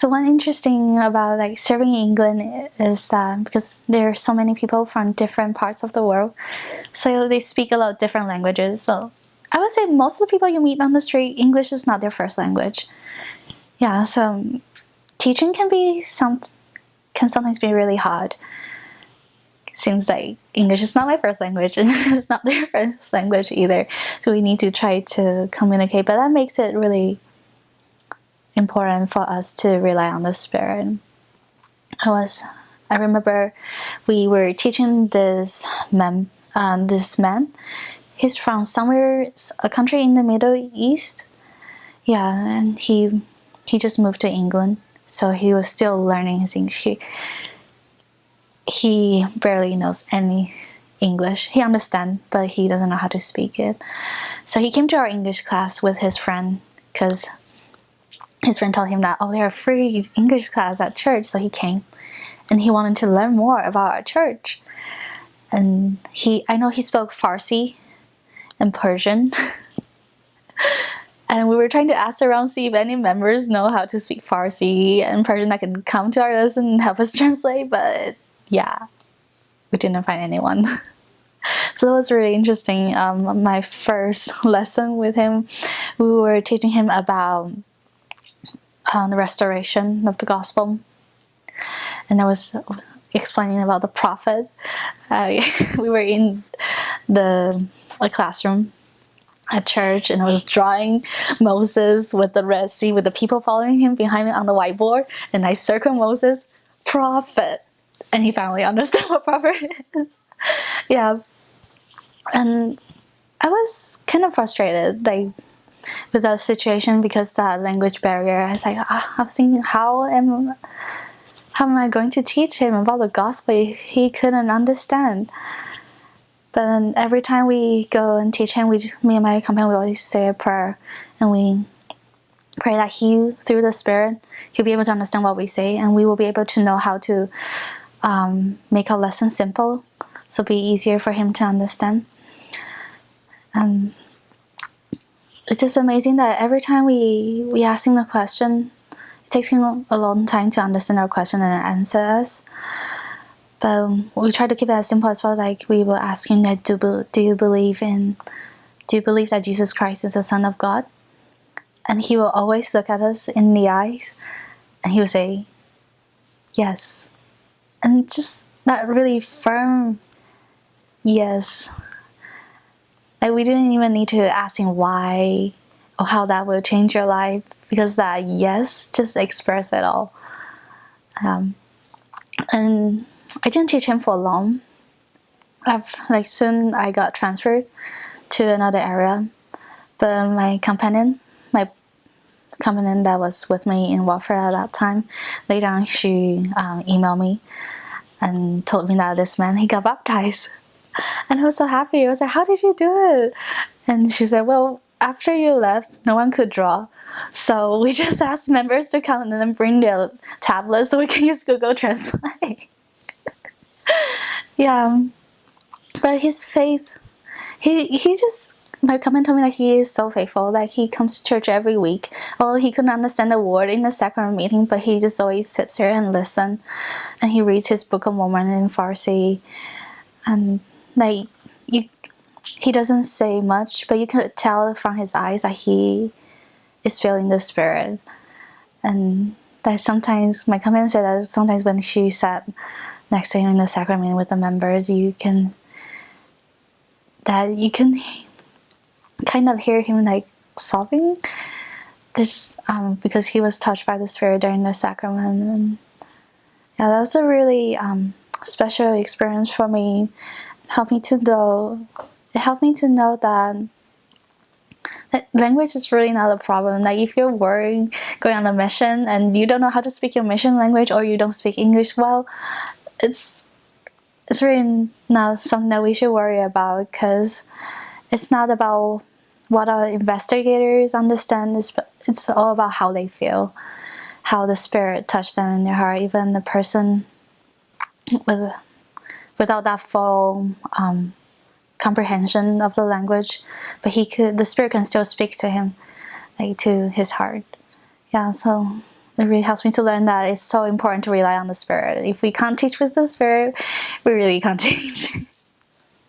So one interesting about like serving in England is that because there are so many people from different parts of the world, so they speak a lot of different languages. So I would say most of the people you meet on the street, English is not their first language. Yeah, so teaching can sometimes be really hard. Seems like English is not my first language and it's not their first language either. So we need to try to communicate, but that makes it really important for us to rely on the Spirit. I remember we were teaching this man. He's from somewhere, a country in the Middle East. Yeah, and he just moved to England, so he was still learning his English. He barely knows any English. He understands, but he doesn't know how to speak it. So he came to our English class with his friend because his friend told him that, oh, there are free English class at church. So he came and he wanted to learn more about our church. And I know he spoke Farsi and Persian. And we were trying to ask around, see if any members know how to speak Farsi and Persian that can come to our lesson and help us translate. But yeah, we didn't find anyone. So that was really interesting. My first lesson with him, we were teaching him about the restoration of the gospel. And I was explaining about the prophet. We were in a classroom at church, and I was drawing Moses with the Red Sea with the people following him behind me on the whiteboard, and I circled Moses, prophet, and he finally understood what prophet is. Yeah, and I was kind of frustrated with the situation because that language barrier. I was like, I was thinking, how am I going to teach him about the gospel if he couldn't understand? But then every time we go and teach him, me and my companion, we always say a prayer, and we pray that through the Spirit, he'll be able to understand what we say, and we will be able to know how to make our lesson simple, so it'll be easier for him to understand. And it's just amazing that every time we ask him a question, it takes him a long time to understand our question and answer us. But we try to keep it as simple as well. Like we will ask him that, do you believe that Jesus Christ is the Son of God? And he will always look at us in the eyes, and he will say, yes. And just that really firm yes. Like we didn't even need to ask him why or how that will change your life, because that yes just express it all. And I didn't teach him for long. Soon I got transferred to another area, but my companion that was with me in warfare at that time, later on she emailed me and told me that this man, he got baptized. And I was so happy. I was like, how did you do it? And she said, well, after you left, no one could draw. So we just asked members to come and then bring their tablets so we can use Google Translate. Yeah. But his faith, my comment told me that he is so faithful, that he comes to church every week. Although he couldn't understand the word in the sacrament meeting, but he just always sits there and listens. And he reads his Book of Mormon in Farsi. And he doesn't say much, but you could tell from his eyes that he is feeling the Spirit. And that sometimes, my comment said that sometimes when she sat next to him in the sacrament with the members, you can kind of hear him like sobbing, because he was touched by the Spirit during the sacrament. And yeah, that was a really special experience for me. It helped me to know that language is really not a problem. Like if you're worried going on a mission and you don't know how to speak your mission language, or you don't speak English well, it's really not something that we should worry about, because it's not about what our investigators understand. It's all about how they feel, how the Spirit touched them in their heart. Even the person without that full comprehension of the language, but the Spirit can still speak to him, like to his heart. Yeah, so It really helps me to learn that it's so important to rely on the Spirit. If we can't teach with the Spirit, we really can't teach.